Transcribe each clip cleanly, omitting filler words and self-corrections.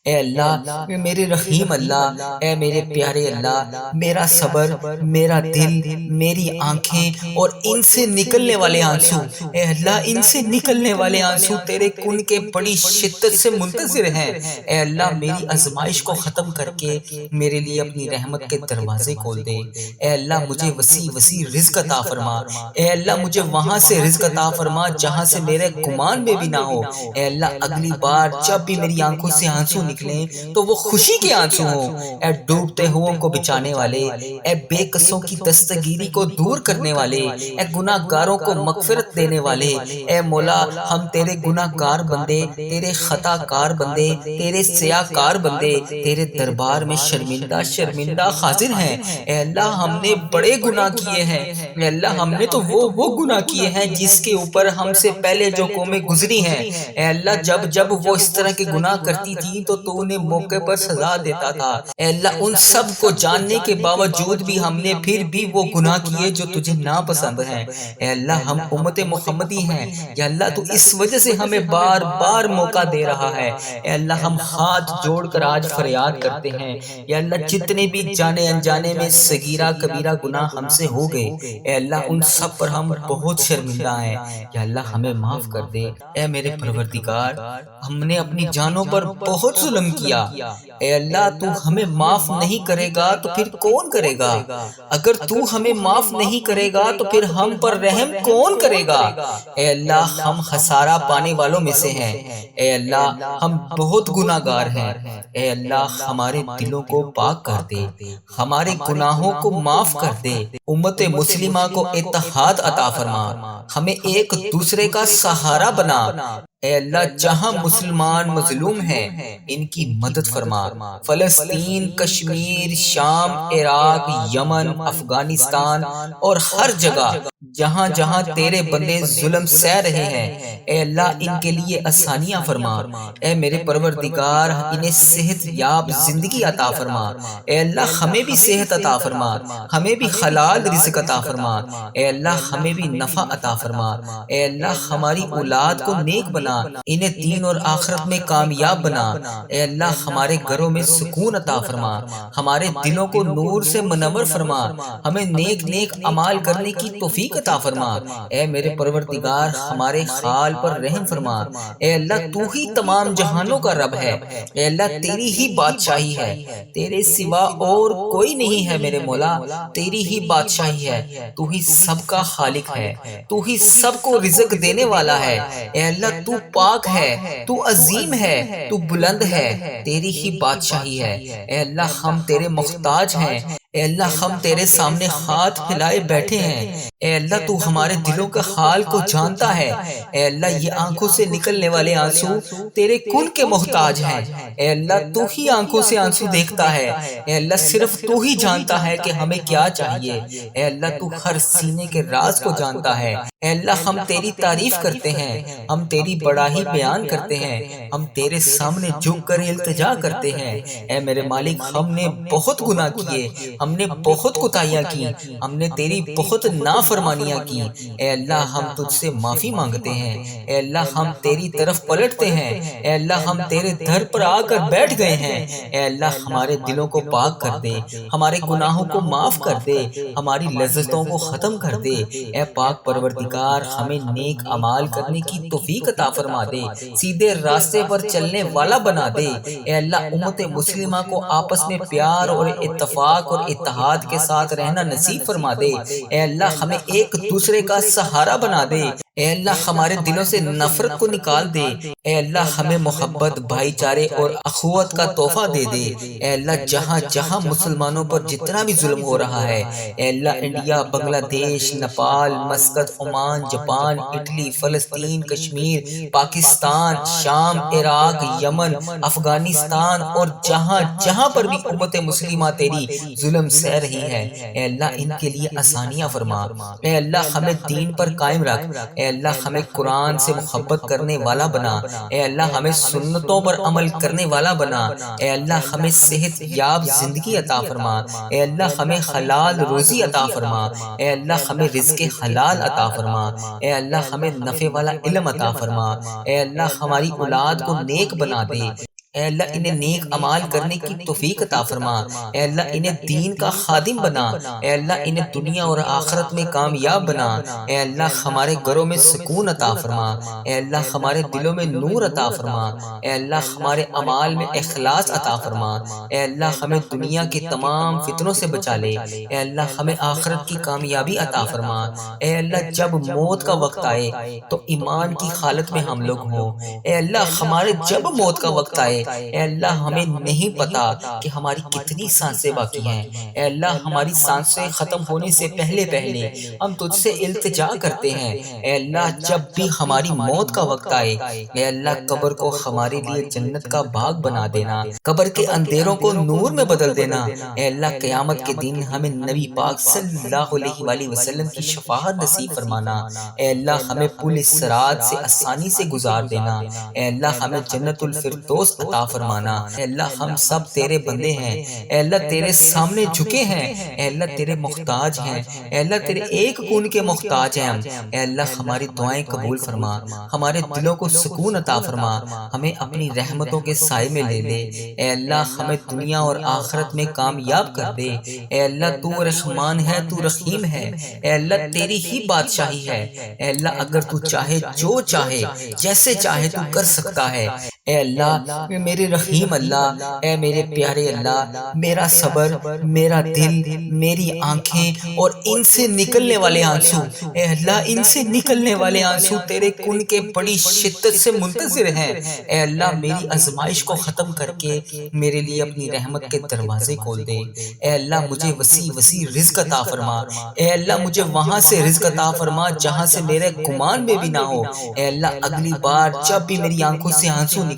اے اللہ میرے رحیم اللہ، اے میرے پیارے اللہ، میرا صبر، میرا دل، میری آنکھیں اور ان سے نکلنے والے آنسو، اے اللہ ان سے نکلنے والے آنسو تیرے کن کے بڑی شدت سے منتظر ہیں۔ اے اللہ میری آزمائش کو ختم کر کے میرے لیے اپنی رحمت کے دروازے کھول دے۔ اے اللہ مجھے وسیع وسیع رزق عطا فرما۔ اے اللہ مجھے وہاں سے رزق عطا فرما جہاں سے میرے گمان میں بھی نہ ہو۔ اے اللہ اگلی بار جب بھی میری آنکھوں سے آنسو نکلیں تو وہ خوشی کے آنسو ہوں۔ اے ڈوبتے ہوئوں کو بچانے والے، اے بے قصوں کی دستگیری کو دور کرنے والے، اے گناہ گاروں کو مغفرت دینے والے، اے مولا ہم تیرے گناہ گار بندے، تیرے خطا کار بندے، تیرے سیاہ کار بندے تیرے دربار میں شرمندہ شرمندہ حاضر ہیں۔ اے اللہ ہم نے بڑے گناہ کیے ہیں۔ اے اللہ ہم نے تو وہ گناہ کیے ہیں جس کے اوپر ہم سے پہلے جو قومیں گزری ہیں۔ اے اللہ جب وہ اس طرح کے گناہ کرتی تھی تو تو انہیں موقع پر سزا دیتا تھا۔ اے اللہ ان سب کو جاننے کے باوجود بھی ہم نے پھر بھی وہ گناہ کیے جو تجھے ناپسند ہیں۔ اے اللہ ہم امت محمدی ہیں، یا اللہ تو اس وجہ سے ہمیں بار بار موقع دے رہا ہے۔ اے اللہ ہم ہاتھ جوڑ کر آج فریاد کرتے ہیں، یا اللہ جتنے بھی جانے انجانے میں صغیرہ کبیرہ گناہ ہم سے ہو گئے، اے اللہ ان سب پر ہم بہت شرمندہ ہیں، یا اللہ ہمیں معاف کر دے۔ اے میرے پروردگار ہم نے اپنی جانوں پر بہت ظلم کیا، اے اللہ تو ہمیں معاف نہیں کرے گا تو پھر کون کرے گا؟ اگر تو ہمیں معاف نہیں کرے گا تو پھر ہم پر رحم کون کرے گا؟ اے اللہ ہم خسارہ پانے والوں میں سے ہیں، اے اللہ ہم بہت گناہ گار ہیں۔ اے اللہ ہمارے دلوں کو پاک کر دے، ہمارے گناہوں کو معاف کر دے، امت مسلمہ کو اتحاد عطا فرما، ہمیں ایک دوسرے کا سہارا بنا۔ اے اللہ جہاں مسلمان مظلوم ہیں ان کی مدد فرما، فلسطین، کشمیر، شام، عراق، یمن، افغانستان اور ہر جگہ جہاں جہاں تیرے بندے ظلم سہ رہے ہیں، اے اللہ ان کے لیے آسانیاں فرما۔ اے میرے پروردگار انہیں صحت یاب زندگی عطا فرما۔ اے اللہ ہمیں بھی صحت عطا فرما، ہمیں بھی حلال رزق عطا فرما۔ اے اللہ ہمیں بھی نفع عطا فرما۔ اے اللہ ہماری اولاد کو نیک بنا، انہیں دین اور آخرت میں کامیاب بنا۔ اے اللہ ہمارے گھروں میں سکون عطا فرما، ہمارے دلوں کو نور سے منور فرما، ہمیں نیک نیک اعمال کرنے کی توفیق عطا فرما۔ اے میرے پروردگار ہمارے حال پر رحم فرما۔ اے اللہ تو ہی تمام جہانوں کا رب ہے، اے اللہ تیری ہی بادشاہی ہے، تیرے سوا اور کوئی نہیں ہے میرے مولا، تیری ہی بادشاہی ہے، تو ہی سب کا خالق ہے، تو ہی سب کو رزق دینے والا ہے۔ اے اللہ تو پاک ہے، تو عظیم ہے، تو بلند ہے، تیری ہی بادشاہی ہے۔ اے اللہ ہم تیرے محتاج ہیں، اے اللہ ہم تیرے سامنے ہاتھ پھیلائے بیٹھے ہیں۔ اے اللہ تو ہمارے دلوں کا حال کو جانتا ہے، اے اللہ یہ آنکھوں سے نکلنے والے آنسو تیرے کن کے محتاج ہیں۔ اے اللہ تو ہی آنکھوں سے آنسو دیکھتا ہے، اے اللہ صرف تو ہی جانتا ہے کہ ہمیں کیا چاہیے۔ اے اللہ تو ہر سینے کے راز کو جانتا ہے۔ اے اللہ ہم تیری تعریف کرتے ہیں، ہم تیری بڑائی بیان کرتے ہیں، ہم تیرے سامنے جھک کر التجا کرتے ہیں۔ اے میرے مالک ہم نے بہت گناہ کیے، ہم نے بہت کوتاہیاں کی، ہم نے تیری بہت نافرمانیاں کی۔ اے اللہ ہم تجھ سے معافی مانگتے ہیں، اے اللہ ہم تیری طرف پلٹتے ہیں، اے اللہ ہم تیرے در پر آ کر بیٹھ گئے ہیں۔ اے اللہ ہمارے دلوں کو پاک کر دے، ہمارے گناہوں کو معاف کر دے، ہماری لذتوں کو ختم کر دے۔ اے پاک پروردگار ہمیں نیک اعمال کرنے کی توفیق عطا فرما دے، سیدھے راستے پر چلنے والا بنا دے۔ اے اللہ امت مسلمہ کو آپس میں پیار اور اتفاق اور اتحاد کے ساتھ رہنا نصیب فرما دے۔ اے اللہ ہمیں ایک دوسرے کا سہارا بنا دے۔ اے اللہ ہمارے دلوں سے نفرت کو نکال دے۔ اے اللہ ہمیں محبت، بھائی چارے اور اخوت کا تحفہ دے دے۔ اے اللہ جہاں جہاں مسلمانوں پر جتنا بھی ظلم ہو رہا ہے، اے اللہ انڈیا، بنگلہ دیش، Nepal, Muscat, Oman, Japan, Italy, فلسطین، کشمیر، پاکستان، شام، عراق، یمن، افغانستان اور جہاں جہاں پر بھی امت مسلمہ تیری ظلم سہ رہی ہے، اے اللہ ان کے لیے آسانیاں فرما۔ اے اللہ ہمیں دین پر قائم رکھ، اے اللہ ہمیں قرآن سے محبت کرنے والا بنا، اے اللہ ہمیں سنتوں پر عمل کرنے والا بنا، اے اللہ ہمیں صحت یاب زندگی عطا فرما، اے اللہ ہمیں حلال روزی عطا فرما، اے اللہ ہمیں رزق حلال عطا فرما، اے اللہ ہمیں نفع والا علم عطا فرما، اے اللہ ہماری اولاد کو نیک بنا دے، اے اللہ انہیں نیک عمال کرنے کی توفیق عطا فرما، اے اللہ انہیں دین کا خادم بنا، اے اللہ انہیں دنیا اور آخرت میں کامیاب بنا، اے اللہ ہمارے گھروں میں سکون عطا فرما، اے اللہ ہمارے دلوں میں نور عطا فرما، اے اللہ ہمارے اعمال میں اخلاص عطا فرما، اے اللہ ہمیں دنیا کے تمام فتنوں سے بچا لے، اے اللہ ہمیں آخرت کی کامیابی عطا فرما، اے اللہ جب موت کا وقت آئے تو ایمان کی حالت میں ہم لوگ ہوں، اے اللہ ہمارے جب موت کا وقت آئے اے اللہ ہمیں نہیں پتا کہ ہماری کتنی سانسیں باقی ہیں، اے اللہ ہماری سانسیں ختم ہونے سے پہلے پہلے ہم تجھ سے التجا کرتے ہیں، اے اللہ جب بھی ہماری موت کا وقت آئے اے اللہ قبر کو ہمارے لیے جنت کا باغ بنا دینا، قبر کے اندھیروں کو نور میں بدل دینا، اے اللہ قیامت کے دن ہمیں نبی پاک صلی اللہ علیہ وآلہ وسلم کی شفاعت نصیب فرمانا، اے اللہ ہمیں پل صراط سے آسانی سے گزار دینا، اے اللہ ہمیں جنت الفردوس عطا فرمانا، اے اللہ ہم سب تیرے بندے ہیں، اے اللہ تیرے سامنے جھکے ہیں، اے اللہ تیرے محتاج ہیں، اے اللہ تیرے ایک کون کے محتاج ہیں ہم، اے اللہ ہماری دعائیں قبول فرما، ہمارے دلوں کو سکون عطا فرما، ہمیں اپنی رحمتوں کے سائے میں لے لے، اے اللہ ہمیں دنیا اور آخرت میں کامیاب کر دے، اے اللہ تو رحمان ہے، تو رحیم ہے، اے اللہ تیری ہی بادشاہی ہے، اے اللہ اگر تو چاہے جو چاہے جیسے چاہے تو کر سکتا ہے، اے اللہ میرے رحیم اللہ، اے میرے پیارے اللہ، میرا صبر، میرا دل، میری آنکھیں اور ان سے نکلنے والے آنسو، اے اللہ ان سے نکلنے والے آنسو تیرے کن کے بڑی شدت سے منتظر ہیں، اے اللہ میری آزمائش کو ختم کر کے میرے لیے اپنی رحمت کے دروازے کھول دے، اے اللہ مجھے وسیع وسیع رزق عطا فرما، اے اللہ مجھے وہاں سے رزق عطا فرما جہاں سے میرے گمان میں بھی نہ ہو، اے اللہ اگلی بار جب بھی میری آنکھوں سے آنسو نکلیں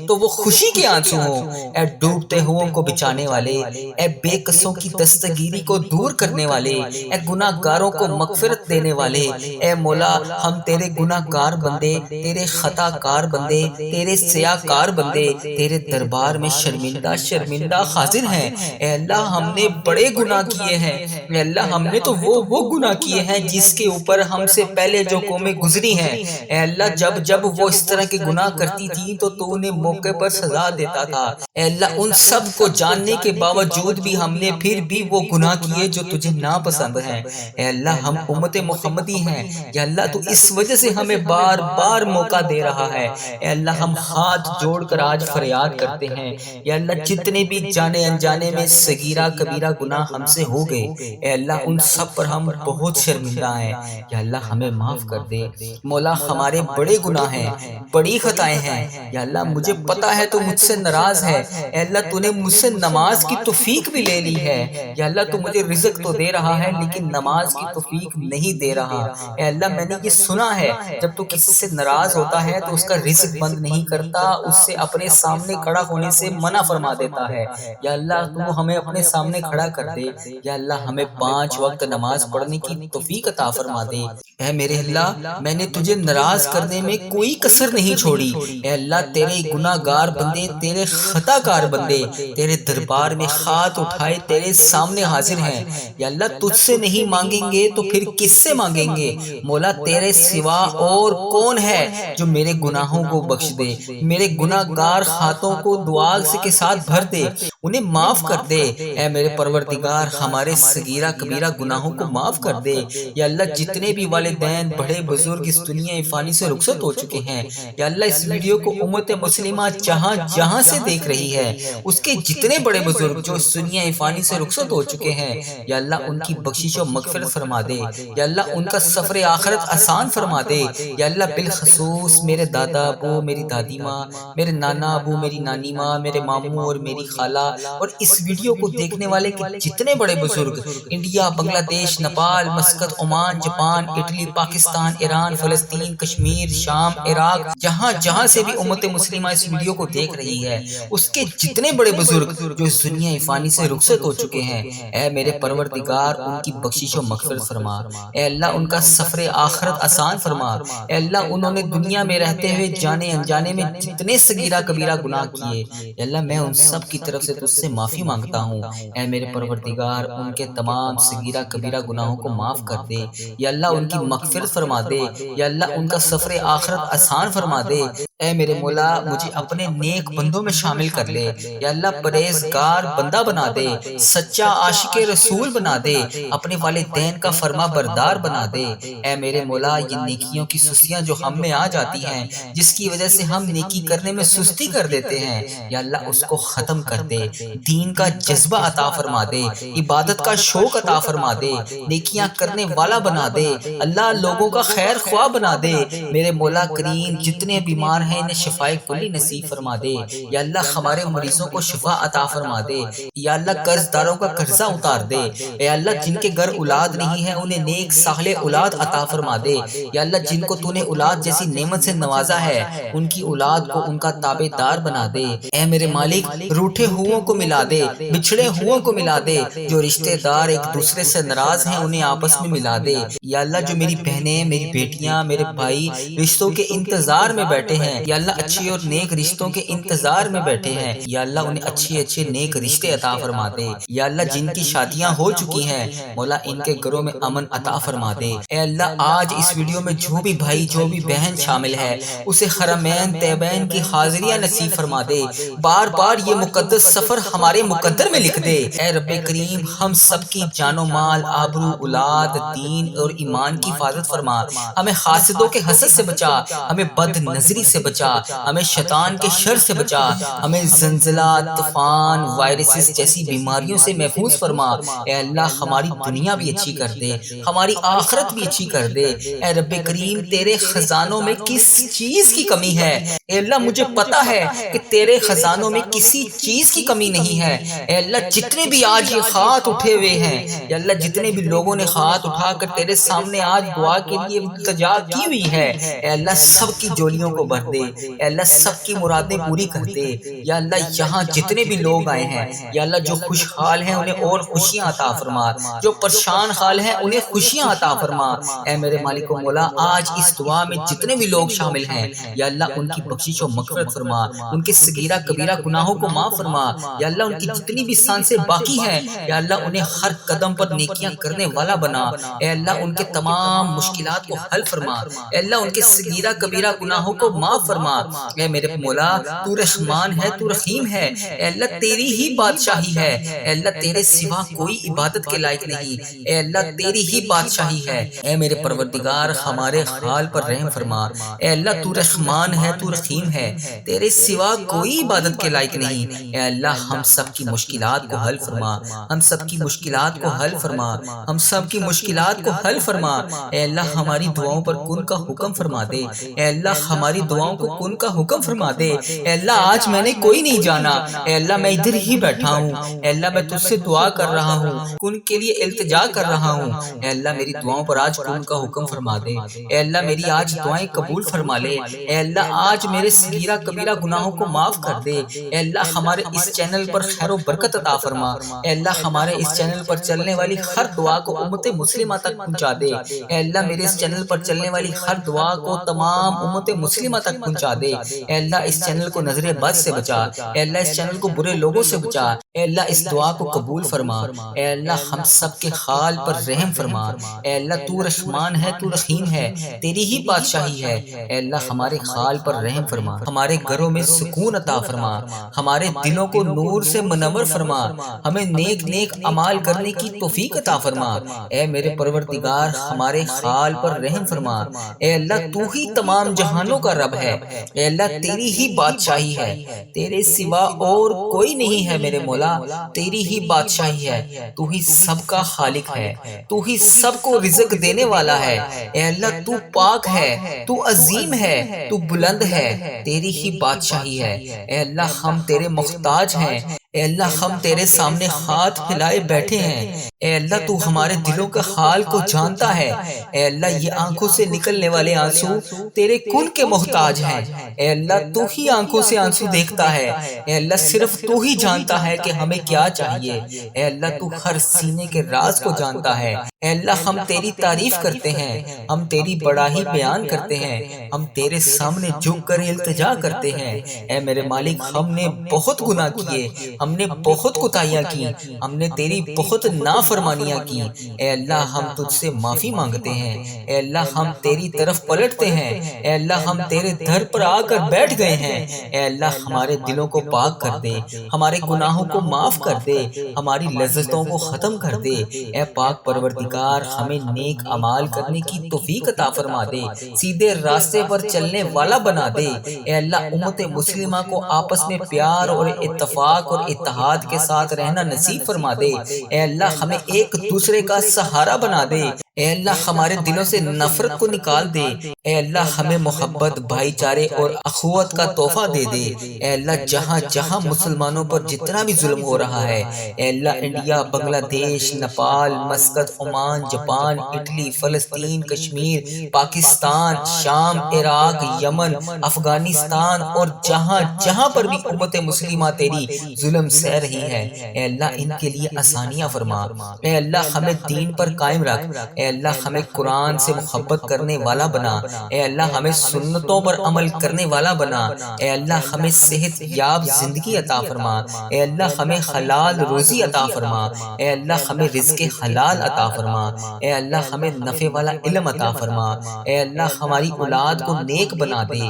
تو وہ خوشی کے آنسو ہوں، اے ڈوبتے ہوئوں کو بچانے والے، اے بے قصوں کی دستگیری کو دور کرنے والے، اے گناہ گاروں کو مغفرت دینے والے، اے مولا ہم تیرے گناہ گار بندے، تیرے خطا کار بندے، تیرے سیاہ کار بندے تیرے دربار میں شرمندہ شرمندہ حاضر ہیں، اے اللہ ہم نے بڑے گناہ کیے ہیں، اے اللہ ہم نے تو وہ گناہ کیے ہیں جس کے اوپر ہم سے پہلے جو قومیں گزری ہیں، اے اللہ جب وہ اس طرح کے گناہ کرتی تھی تو تو انہیں موقع پر سزا دیتا تھا، اے اللہ ان سب کو جاننے کے باوجود بھی ہم نے پھر بھی وہ گناہ کیے جو تجھے ناپسند ہیں، اے اللہ ہم امت محمدی ہیں، یا اللہ تو اس وجہ سے ہمیں بار بار موقع دے رہا ہے، اے اللہ ہم ہاتھ جوڑ کر آج فریاد کرتے ہیں، یا اللہ جتنے بھی جانے انجانے میں صغیرہ کبیرہ گناہ ہم سے ہو گئے اے اللہ ان سب پر ہم بہت شرمندہ ہیں، یا اللہ ہمیں معاف کر دے، مولا ہمارے بڑے گناہ ہیں، بڑی خطائیں ہیں، یا اللہ مجھے پتا ہے تو مجھ سے ناراض ہے، اے اللہ تو نے مجھ سے نماز کی توفیق بھی لے لی ہے، یا اللہ تو مجھے رزق تو دے رہا ہے لیکن نماز کی توفیق نہیں دے رہا، اے اللہ میں نے یہ سنا ہے جب تو کسی سے ناراض ہوتا ہے تو اس کا رزق بند نہیں کرتا، اس سے اپنے سامنے کھڑا ہونے سے منع فرما دیتا ہے، یا اللہ تو ہمیں اپنے سامنے کھڑا کر دے، یا اللہ ہمیں 5 وقت نماز پڑھنے کی توفیق عطا فرما دے، اے میرے اللہ میں نے تجھے ناراض کرنے میں کوئی کسر نہیں چھوڑی، اے اللہ تیرے گناہ گار بندے، تیرے خطا کار بندے تیرے دربار میں ہاتھ اٹھائے تیرے سامنے حاضر ہیں، یا اللہ تجھ سے نہیں مانگیں گے تو پھر کس سے مانگیں گے، مولا تیرے سوا اور کون ہے جو میرے گناہوں کو بخش دے، میرے گناہ گار ہاتھوں کو دعا کے ساتھ بھر دے، انہیں معاف کر دے، اے میرے پروردگار ہمارے صغیرہ کبیرہ گناہوں کو معاف کر دے، یا اللہ جتنے بھی والدین بڑے بزرگ اس دنیا فانی سے رخصت ہو چکے ہیں، یا اللہ اس ویڈیو کو امت مسلمہ جہاں جہاں سے دیکھ رہی ہے اس کے جتنے بڑے بزرگ جو اس دنیا فانی سے رخصت ہو چکے ہیں، یا اللہ ان کی بخشش و مغفرت فرما دے، یا اللہ ان کا سفر آخرت آسان فرما دے، یا اللہ بالخصوص میرے دادا ابو، میری دادی ماں، میرے نانا ابو، میری نانی ماں، میرے ماموں اور میری خالہ اور اس ویڈیو کو دیکھنے والے جتنے بڑے بزرگ انڈیا، بنگلہ دیش، Nepal, Muscat, Oman, Japan, Italy, Pakistan, Iran, فلسطین، کشمیر، شام، عراق، جہاں جہاں سے بھی امت مسلمہ اس ویڈیو کو دیکھ رہی ہے اس کے جتنے بڑے بزرگ جو اس دنیا فانی سے رخصت ہو چکے ہیں، اے میرے پروردگار ان کی بخشش و مغفرت فرما، اے اللہ ان کا سفر آخرت آسان فرما، اے اللہ انہوں نے دنیا میں رہتے ہوئے جانے انجانے میں جتنے صغیرہ کبیرہ گناہ کیے، اے اللہ میں ان سب کی طرف سے تجھ سے معافی مانگتا ہوں، اے میرے پروردگار ان کے تمام صغیرہ کبیرہ گناہوں کو معاف کر دے، یا اللہ ان کی مغفرت فرما دے، یا اللہ ان کا سفر آخرت آسان فرما دے، اے میرے مولا مجھے اپنے نیک بندوں میں شامل کر لے، یا اللہ پرہیزگار بندہ بنا دے، سچا عاشق رسول بنا دے، اپنے والدین کا فرما بردار بنا دے۔ اے میرے مولا یہ نیکیوں کی سستیاں جو ہم میں آ جاتی ہیں، جس کی وجہ سے ہم نیکی کرنے میں سستی کر دیتے ہیں، یا اللہ اس کو ختم کر دے، دین کا جذبہ عطا فرما دے، عبادت کا شوق عطا فرما دے، نیکیاں کرنے والا بنا دے، اللہ لوگوں کا خیر خواہ بنا دے۔ میرے مولا کریم جتنے بیمار ہیں انہیں شفائے کلی نصیب فرما دے، یا اللہ ہمارے مریضوں کو شفا عطا فرما دے، یا اللہ قرض داروں کا قرضہ اتار دے، یا اللہ جن کے گھر اولاد نہیں ہے انہیں نیک صالح اولاد عطا فرما دے، یا اللہ جن کو تو نے اولاد جیسی نعمت سے نوازا ہے ان کی اولاد کو ان کا تابع دار بنا دے۔ اے میرے مالک روٹھے ہوں کو ملا دے، بچھڑے ہوں کو ملا دے، جو رشتہ دار ایک دوسرے سے ناراض ہیں انہیں آپس میں ملا دے، یا اللہ جو میری بہنیں، میری بیٹیاں، میرے بھائی رشتوں کے انتظار میں بیٹھے ہیں، یا اللہ اچھی اور نیک رشتوں کے انتظار میں بیٹھے ہیں، یا اللہ انہیں اچھے اچھے نیک رشتے عطا فرما دے، یا اللہ جن کی شادیاں ہو چکی ہیں مولا ان کے گھروں میں امن عطا فرما دے۔ اے اللہ آج اس ویڈیو میں جو بھی بھائی جو بھی بہن شامل ہے اسے حرمین طیبین کی حاضریاں نصیب فرما دے، بار بار یہ مقدس سفر ہمارے مقدر میں لکھ دے۔ اے رب کریم ہم سب کی جان و مال، آبرو، اولاد، دین اور ایمان کی حفاظت فرما، ہمیں حاسدوں کے حسد سے بچا، ہمیں بد نظری سے بچا، ہمیں شیطان کے شر سے بچا، ہمیں زلزلہ، طوفان، وائرسز جیسی بیماریوں سے محفوظ فرما۔ اے اللہ ہماری دنیا بھی اچھی کر دے، ہماری آخرت بھی اچھی کر دے۔ اے رب کریم تیرے خزانوں میں کس چیز کی کمی ہے؟ اے اللہ مجھے پتا ہے کہ تیرے خزانوں میں کسی چیز کی کمی نہیں ہے۔ اے اللہ جتنے بھی آج یہ ہاتھ اٹھے ہوئے ہیں، یا اللہ جتنے بھی لوگوں نے ہاتھ اٹھا کر تیرے سامنے آج دعا کے لیے التجا کی ہوئی ہے، اے اللہ سب کی جولیوں کو بھر دے، اے اللہ سب کی مرادیں پوری کر دے۔ یا اللہ یہاں جتنے بھی لوگ آئے ہیں یا اللہ جو خوشحال ہیں انہیں اور خوشیاں عطا فرما، جو پریشان حال ہیں انہیں خوشیاں عطا فرما۔ اے میرے مالک و مولا آج اس دعا میں جتنے بھی لوگ شامل ہیں یا اللہ ان کی بخشش و مغفرت فرما، ان کے صغیرہ کبیرہ گناہوں کو معاف فرما، یا اللہ ان کی جتنی بھی سانسیں باقی ہیں یا اللہ انہیں ہر قدم پر نیکیاں کرنے والا بنا۔ اے اللہ ان کے تمام مشکلات کو حل فرما، اے اللہ ان کے صغیرہ کبیرہ گناہوں کو معاف فرما۔ اے میرے مولا تو رحمان ہے، تو رحیم ہے، اے اللہ تیری ہی بادشاہی ہے، اے اللہ تیرے سوا کوئی عبادت کے لائق نہیں، اے اللہ تیری ہی بادشاہی ہے۔ اے میرے پروردگار ہمارے حال پر رحم فرما، اے اللہ تو رحمان ہے، تو رحیم ہے، تیرے سوا کوئی عبادت کے لائق نہیں، اے اللہ ہم سب کی مشکلات کو حل فرما، ہم سب کی مشکلات کو حل فرما، ہم سب کی مشکلات کو حل فرما۔ اے اللہ ہماری دعاؤں پر کن کا حکم فرما دے، اے اللہ ہماری دعاؤں کو کن کا حکم فرما دے۔ اے اللہ آج میں نے کوئی نہیں جانا، اے اللہ میں ادھر ہی بیٹھا ہوں، اے اللہ میں تجھ سے دعا کر رہا ہوں، کن کے لیے التجا کر رہا ہوں، اے اللہ میری دعاؤں پر آج کن کا حکم فرما دے، اے اللہ میری آج دعائیں قبول فرما لے، اے اللہ آج میرے صغیرہ کبیرہ گناہوں کو معاف کر دے، اے اللہ ہمارے اس چینل پر خیر و برکت عطا فرما، اے اللہ ہمارے اس چینل پر چلنے والی ہر دعا کو امت مسلمہ تک پہنچا دے، اے اللہ میرے اس چینل پر چلنے والی ہر دعا کو تمام امت مسلمہ تک پہنچا دے، اے اللہ اس چینل کو نظر بد سے بچا، اے اللہ اس چینل کو برے لوگوں سے بچا، اے اللہ اس دعا کو قبول فرما، اے اللہ ہم سب کے حال پر رحم فرما، اے اللہ تو رحمان ہے، تو رحیم ہے، تیری ہی بادشاہی ہے، اے اللہ ہمارے حال پر رحم فرما، ہمارے گھروں میں سکون عطا فرما، ہمارے دلوں کو نور سے منور فرما، ہمیں نیک نیک اعمال کرنے کی توفیق عطا فرما۔ اے میرے پروردگار ہمارے حال پر رحم فرما، اے اللہ تو ہی تمام جہانوں کا رب ہے، اے اللہ تیری ہی بادشاہی ہے، تیرے سوا اور کوئی نہیں ہے میرے مولا، تیری ہی بادشاہی ہے، تو ہی سب کا خالق ہے، تو ہی سب کو رزق دینے والا ہے، اے اللہ تو پاک ہے، تو عظیم ہے، تو بلند ہے، تیری ہی بادشاہی ہے، اے اللہ ہم تیرے محتاج ہیں، اے اللہ ہم تیرے سامنے ہاتھ پھیلائے بیٹھے ہیں، اے اللہ تو ہمارے دلوں کا حال کو جانتا ہے، اے اللہ یہ آنکھوں سے نکلنے والے آنسو تیرے کن کے محتاج ہیں، اے اللہ تو ہی آنکھوں سے آنسو دیکھتا ہے، اے اللہ صرف تو ہی جانتا ہے کہ ہمیں کیا چاہیے، اے اللہ تو ہر سینے کے راز کو جانتا ہے، اے اللہ ہم تیری تعریف کرتے ہیں، ہم تیری بڑائی بیان کرتے ہیں، ہم تیرے سامنے جھک کر التجا کرتے ہیں۔ اے میرے مالک ہم نے بہت گناہ کیے، ہم نے بہت کوتاہیاں کی، ہم نے تیری بہت نافرمانیاں کی، اے اللہ ہم تجھ سے معافی مانگتے ہیں، اے اللہ ہم تیری طرف پلٹتے ہیں، اے اللہ ہم تیرے در پر آ کر بیٹھ گئے ہیں، اے اللہ ہمارے دلوں کو پاک کر دے، ہمارے گناہوں کو معاف کر دے، ہماری لذتوں کو ختم کر دے، اے پاک پروردگار ہمیں نیک اعمال کرنے کی توفیق عطا فرما دے، سیدھے راستے پر چلنے والا بنا دے، اے اللہ امت مسلمہ کو آپس میں پیار اور اتفاق اور اتحاد کے ساتھ رہنا نصیب فرما دے، اے اللہ ہمیں ایک دوسرے کا سہارا بنا دے، اے اللہ ہمارے دلوں سے نفرت کو نکال دے، اے اللہ ہمیں محبت، بھائی چارے اور اخوت کا تحفہ دے دے، اے اللہ جہاں جہاں مسلمانوں پر جتنا بھی ظلم ہو رہا ہے، اے اللہ انڈیا، بنگلہ دیش، Nepal, Muscat, Oman, Japan, Italy, فلسطین، کشمیر، پاکستان، شام، عراق، یمن، افغانستان اور جہاں جہاں پر بھی امت مسلمہ تیری ظلم سہ رہی ہے، اے اللہ ان کے لیے آسانیاں فرما، اے اللہ ہمیں دین پر قائم رکھ، اے اللہ ہمیں قرآن سے محبت کرنے والا بنا، اے اللہ ہمیں سنتوں پر عمل کرنے والا بنا، اے اللہ ہمیں صحت یاب زندگی عطا فرما، اے اللہ ہمیں حلال روزی عطا فرما، اے اللہ ہمیں رزق حلال عطا فرما، اے اللہ ہمیں نفع والا علم عطا فرما، اے اللہ ہماری اولاد کو نیک بنا دے،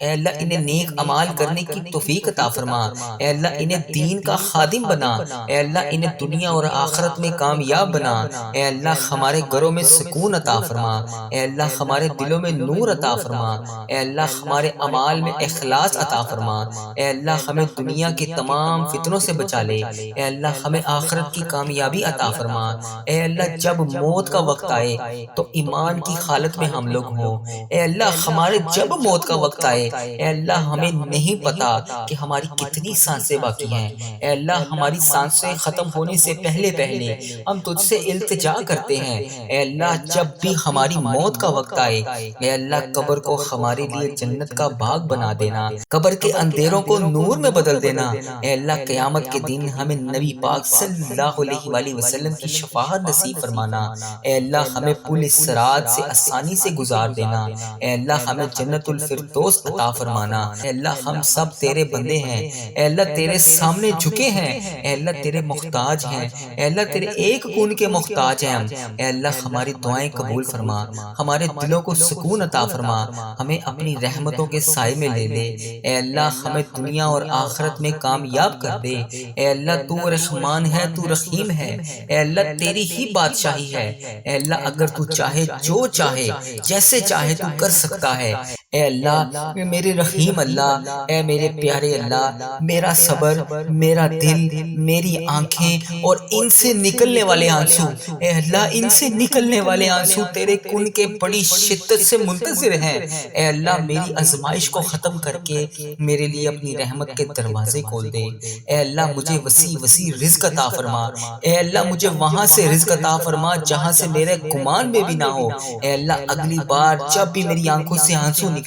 اے اللہ انہیں نیک عمال کرنے کی توفیق عطا فرما، اے اللہ انہیں دین کا خادم بنا، اے اللہ انہیں دنیا اور آخرت میں کامیاب بنا، اے اللہ ہمارے گھروں میں سکون عطا فرما، اے اللہ ہمارے دلوں میں نور عطا فرما، اے اللہ ہمارے اعمال میں اخلاص عطا فرما، اے اللہ ہمیں دنیا کے تمام فتنوں سے بچا لے، اے اللہ ہمیں آخرت کی کامیابی عطا فرما، اے اللہ جب موت کا وقت آئے تو ایمان کی حالت میں ہم لوگ ہوں، اے اللہ ہمارے جب موت کا وقت آئے، اے اللہ ہمیں نہیں پتا کہ ہماری کتنی سانسیں باقی ہیں، اے اللہ ہماری سانسیں ختم ہونے سے پہلے پہلے ہم تجھ سے التجا کرتے ہیں، اے اللہ جب بھی ہماری موت کا وقت آئے، اے اللہ قبر کو ہمارے لیے جنت کا باغ بنا دینا، قبر کے اندھیروں کو نور میں بدل دینا، اے اللہ قیامت کے دن ہمیں نبی پاک صلی اللہ علیہ وآلہ وسلم کی شفاعت نصیب فرمانا، اے اللہ ہمیں پل صراط سے آسانی سے گزار دینا، اے اللہ ہمیں جنت الفردوس عطا فرمانا، اے اللہ ہم سب تیرے بندے ہیں، اے اللہ تیرے سامنے جھکے ہیں، اے اللہ تیرے محتاج ہیں، اے اللہ تیرے ایک کون کے محتاج ہیں ہم، اے اللہ ہماری دعائیں قبول فرما، ہمارے دلوں کو سکون عطا فرما، ہمیں اپنی رحمتوں کے سائے میں لے لے، اے اللہ ہمیں دنیا اور آخرت میں کامیاب کر دے، اے اللہ تو رحمان ہے، تو رحیم ہے، اے اللہ تیری ہی بادشاہی ہے، اے اللہ اگر تو چاہے جو چاہے جیسے چاہے تو کر سکتا ہے، اے اللہ میرے رحیم اللہ، اے میرے پیارے اللہ، میرا صبر، میرا دل، میری آنکھیں اور ان سے نکلنے والے آنسو، اے اللہ ان سے نکلنے والے آنسو تیرے کن کے بڑی شدت سے منتظر ہیں، اے اللہ میری آزمائش کو ختم کر کے میرے لیے اپنی رحمت کے دروازے کھول دے، اے اللہ مجھے وسیع وسیع رزق عطا فرما، اے اللہ مجھے وہاں سے رزق عطا فرما جہاں سے میرے گمان میں بھی نہ ہو، اے اللہ اگلی بار جب بھی میری آنکھوں سے آنسو نکلیں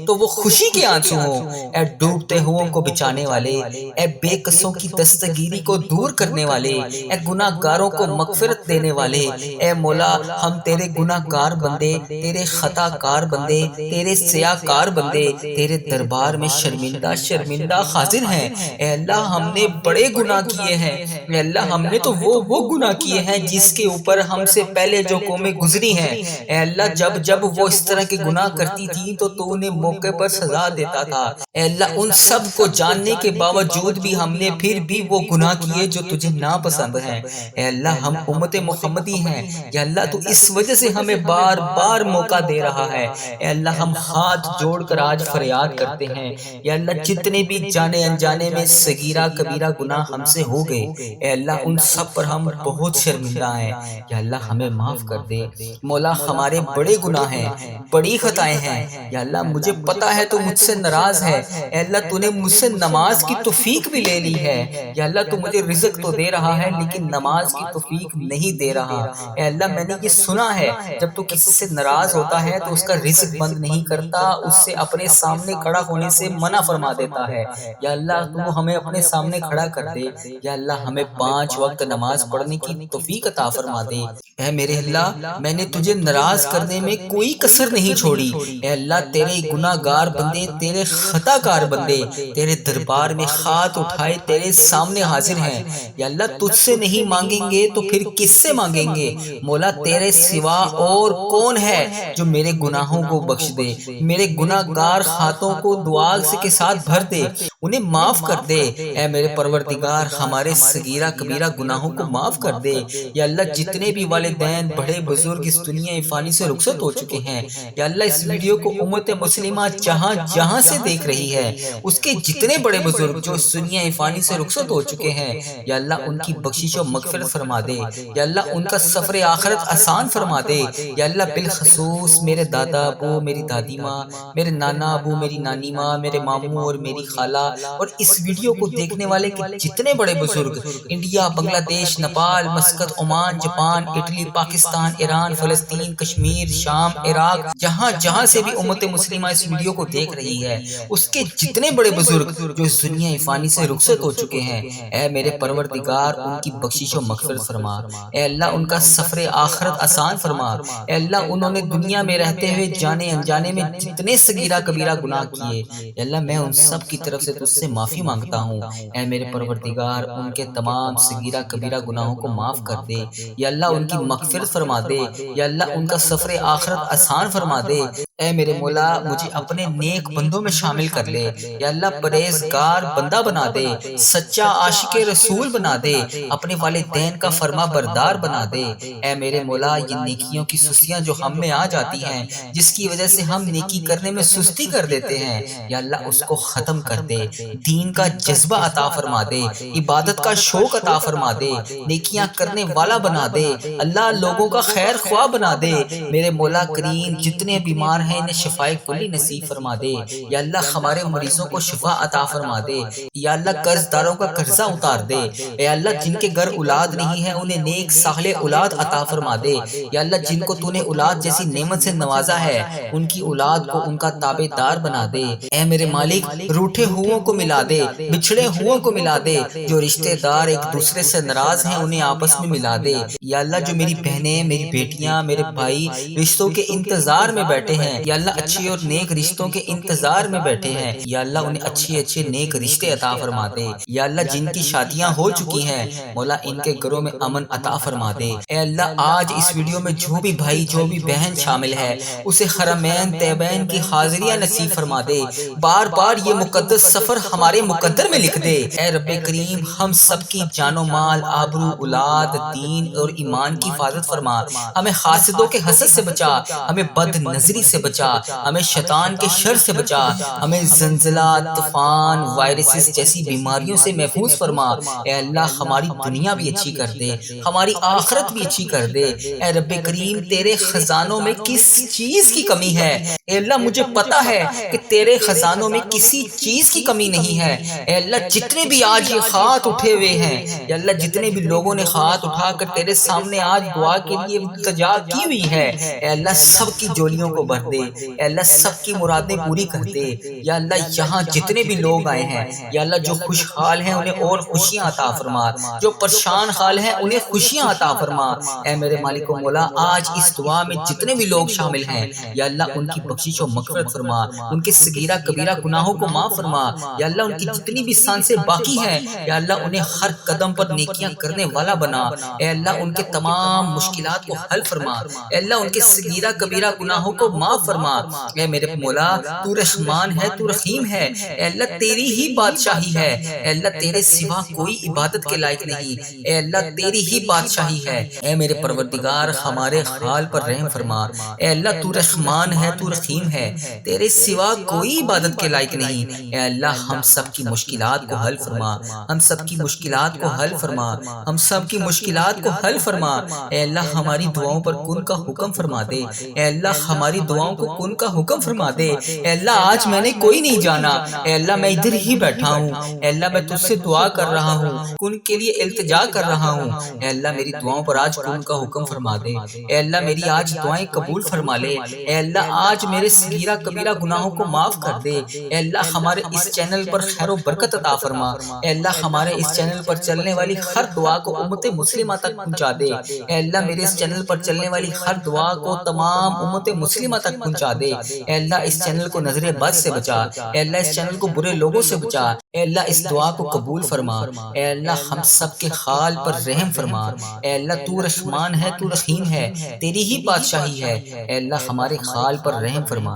تو وہ خوشی کے آنسو ہوں، اے ڈوبتے ہوئوں کو بچانے والے، اے بے قصوں کی دستگیری کو دور کرنے والے، اے گناہ گاروں کو مغفرت دینے والے، اے مولا ہم تیرے گناہ گار بندے، تیرے خطا کار بندے، تیرے سیاہ کار بندے تیرے دربار میں شرمندہ شرمندہ حاضر ہیں، اے اللہ ہم نے بڑے گناہ کیے ہیں، اے اللہ ہم نے تو وہ گناہ کیے ہیں جس کے اوپر ہم سے پہلے جو قومیں گزری ہیں، اے اللہ جب وہ اس طرح کے گناہ کرتی تھی تو انہیں موقع پر سزا دیتا تھا، اے اللہ ان سب کو جاننے کے باوجود بھی ہم نے پھر بھی وہ گناہ کیے جو تجھے ناپسند ہیں، اے اللہ ہم امت محمدی ہیں، یا اللہ تو اس وجہ سے ہمیں بار بار موقع دے رہا ہے، اے اللہ ہم ہاتھ جوڑ کر آج فریاد کرتے ہیں، یا اللہ جتنے بھی جانے انجانے میں صغیرہ کبیرہ گناہ ہم سے ہو گئے، اے اللہ ان سب پر ہم بہت شرمندہ ہیں، یا اللہ ہمیں معاف کر دے، مولا ہمارے بڑے گناہ ہیں، بڑی خطائیں ہیں، یا اللہ مجھے پتا ہے تو مجھ سے ناراض ہے، اے اللہ تو نے مجھ سے نماز کی توفیق بھی لے لی ہے، یا اللہ تو مجھے رزق تو دے رہا ہے لیکن نماز کی توفیق نہیں دے رہا، اے اللہ میں نے یہ سنا ہے جب تو کسی سے ناراض ہوتا ہے تو اس کا رزق بند نہیں کرتا، اس سے اپنے سامنے کھڑا ہونے سے منع فرما دیتا ہے، یا اللہ تو ہمیں اپنے سامنے کھڑا کر دے، یا اللہ ہمیں 5 وقت نماز پڑھنے کی توفیق عطا فرما دے، اے میرے اللہ میں نے تجھے ناراض کرنے میں کوئی کسر نہیں چھوڑی۔ اے اللہ تیرے گناہ گار بندے، تیرے خطا کار بندے تیرے دربار میں ہاتھ اٹھائے تیرے سامنے حاضر ہیں۔ یا اللہ تجھ سے نہیں مانگیں گے تو پھر کس سے مانگیں گے؟ مولا تیرے سوا اور کون ہے جو میرے گناہوں کو بخش دے، میرے گناہ گار ہاتھوں کو دعا کے ساتھ بھر دے، انہیں معاف کر دے۔ اے میرے پروردگار ہمارے صغیرہ کبیرہ گناہوں کو معاف کر دے۔ یا اللہ جتنے بھی والدین بڑے بزرگ اس دنیا فانی سے رخصت ہو چکے ہیں، یا اللہ اس ویڈیو کو امت مسلمہ جہاں جہاں سے دیکھ رہی ہے، اس کے جتنے بڑے بزرگ جو اس دنیا فانی سے رخصت ہو چکے ہیں، یا اللہ ان کی بخشش و مغفرت فرما دے۔ یا اللہ ان کا سفر آخرت آسان فرما دے۔ یا اللہ بالخصوص میرے دادا ابو، میری دادی ماں، میرے نانا ابو، میری نانی ماں، میرے ماموں اور میری خالہ اور اس ویڈیو کو دیکھنے والے کے جتنے بڑے بزرگ انڈیا، بنگلہ دیش، Nepal, Muscat, Oman, Japan, Italy, Pakistan, Iran, فلسطین، کشمیر، شام، عراق، جہاں جہاں سے بھی امت مسلمہ اس ویڈیو کو دیکھ رہی ہے، اس کے جتنے بڑے بزرگ جو اس دنیا فانی سے رخصت ہو چکے ہیں، اے میرے پروردگار ان کی بخشش و مغفرت فرما۔ اے اللہ ان کا سفر آخرت آسان فرما۔ اے اللہ انہوں نے دنیا میں رہتے ہوئے جانے انجانے میں جتنے صغیرہ کبیرہ گناہ کیے، اے اللہ میں ان سب کی طرف سے تجھ سے معافی مانگتا ہوں۔ اے میرے پروردگار ان کے تمام صغیرہ کبیرہ گناہوں کو معاف کر دے۔ یا اللہ ان کی مغفرت فرما دے۔ یا اللہ ان کا سفر آخرت آسان فرما دے۔ اے میرے مولا مجھے اپنے نیک بندوں میں شامل کر لے۔ یا اللہ پرہیزگار بندہ بنا دے، سچا عاشق رسول بنا دے، اپنے والدین کا فرما بردار بنا دے۔ اے میرے مولا یہ نیکیوں کی سستیاں جو ہم میں آ جاتی ہیں، جس کی وجہ سے ہم نیکی کرنے میں سستی کر دیتے ہیں، یا اللہ اس کو ختم کر دے، دین کا جذبہ عطا فرما دے، عبادت کا شوق عطا فرما دے، نیکیاں کرنے والا بنا دے، اللہ لوگوں کا خیر خواہ بنا دے۔ میرے مولا کریم جتنے بیمار ہیں انہیں شفائے کلی نصیب فرما دے۔ یا اللہ ہمارے مریضوں کو شفا عطا فرما دے۔ یا اللہ قرض داروں کا قرضہ اتار دے۔ اے اللہ جن کے گھر اولاد نہیں ہے انہیں نیک صالح اولاد عطا فرما دے۔ یا اللہ جن کو تو نے اولاد جیسی نعمت سے نوازا ہے ان کی اولاد کو ان کا تابع دار بنا دے۔ اے میرے مالک روٹھے ہوں کو ملا دے، بچھڑے ہوں کو ملا دے، جو رشتہ دار ایک دوسرے سے ناراض ہیں انہیں آپس میں ملا دے۔ یا اللہ جو میری بہنیں، میری بیٹیاں، میرے بھائی رشتوں کے انتظار میں بیٹھے ہیں، یا اللہ اچھے اور نیک رشتوں کے انتظار میں بیٹھے ہیں، یا اللہ انہیں اچھے اچھے نیک رشتے عطا فرما دے۔ یا اللہ جن کی شادیاں ہو چکی ہیں مولا ان کے گھروں میں امن عطا فرما دے۔ اے اللہ آج اس ویڈیو میں جو بھی بھائی جو بھی بہن شامل ہے اسے حرمین طیبین کی حاضریاں نصیب فرما دے، بار بار یہ مقدس سفر ہمارے مقدر میں لکھ دے۔ اے رب کریم ہم سب کی جان و مال، آبرو، اولاد، دین اور ایمان کی حفاظت فرما، ہمیں حاسدوں کے حسد سے بچا، ہمیں بد نظری سے بچا، ہمیں شیطان کے شر سے بچا، ہمیں زلزلہ، طوفان، وائرسز جیسی بیماریوں سے محفوظ فرما۔ اے اللہ ہماری دنیا بھی اچھی کر دے، ہماری آخرت بھی اچھی کر دے۔ اے رب کریم تیرے خزانوں میں کس چیز کی کمی ہے؟ اے اللہ مجھے پتا ہے کہ تیرے خزانوں میں کسی چیز کی کمی نہیں ہے۔ اے اللہ جتنے بھی آج یہ ہاتھ اٹھے ہوئے ہیں، یا اللہ جتنے بھی لوگوں نے ہاتھ اٹھا کر تیرے سامنے آج دعا کے لیے التجا کی ہوئی ہے، اے اللہ سب کی جولیوں کو بھر دے، اے اللہ سب کی مرادیں پوری کر دے۔ یا اللہ یہاں جتنے بھی لوگ آئے ہیں، یا اللہ جو خوشحال ہیں انہیں اور خوشیاں عطا فرما، جو پریشان حال ہیں انہیں خوشیاں عطا فرما۔ اے میرے مالک و مولا آج اس دعا میں جتنے بھی لوگ شامل ہیں، یا اللہ ان کی بخشش و مغفرت فرما، ان کے صغیرہ کبیرہ گناہوں کو معاف فرما۔ یا اللہ ان کی جتنی بھی سانسیں باقی ہیں، یا اللہ انہیں ہر قدم پر نیکیاں کرنے والا بنا۔ اے اللہ ان کے تمام مشکلات کو حل فرما، اے اللہ ان کے صغیرہ کبیرہ گناہوں کو معاف فرما۔ اے میرے مولا تو رحمان ہے، تو رحیم ہے، اے اللہ تیری ہی بادشاہی ہے، اے اللہ تیرے سوا کوئی عبادت کے لائق نہیں، اے اللہ تیری ہی بادشاہی ہے۔ اے میرے پروردگار ہمارے حال پر رحم فرما، اے اللہ تو رحمان ہے، تو رحیم ہے، تیرے سوا کوئی عبادت کے لائق نہیں۔ اے اللہ ہم سب کی مشکلات کو حل فرما، ہم سب کی مشکلات کو حل فرما، ہم سب کی مشکلات کو حل فرما۔ اے اللہ ہماری دعاؤں پر کن کا حکم فرما دے، اے اللہ ہماری دعاؤں دعاؤں کو کن کا حکم فرما دے۔ اے اللہ آج میں نے کوئی نہیں جانا، اے اللہ میں ادھر ہی بیٹھا ہوں، اے اللہ میں تجھ سے دعا کر رہا ہوں، کن کے لیے التجا کر رہا ہوں، اے اللہ میری دعاؤں پر آج کن کا حکم فرما دے۔ اے اللہ میری آج دعائیں قبول فرما لے، اے اللہ آج میرے صغیرہ کبیرہ گناہوں کو معاف کر دے۔ اے اللہ ہمارے اس چینل پر خیر و برکت عطا فرما، اے اللہ ہمارے اس چینل پر چلنے والی ہر دعا کو امت مسلمہ تک پہنچا دے۔ اے اللہ میرے اس چینل پر چلنے والی ہر دعا کو تمام امت مسلمہ تک پہنچا دے۔ اے اللہ اس چینل کو نظر بد سے بچا، اے اللہ اس چینل کو برے لوگوں سے بچا، اے اللہ اس دعا کو قبول فرما، اے اللہ ہم سب کے حال پر رحم فرما۔ اے اللہ تو رحمان ہے، تو رحیم ہے، تیری ہی بادشاہی ہے، اے اللہ ہمارے حال پر رحم فرما۔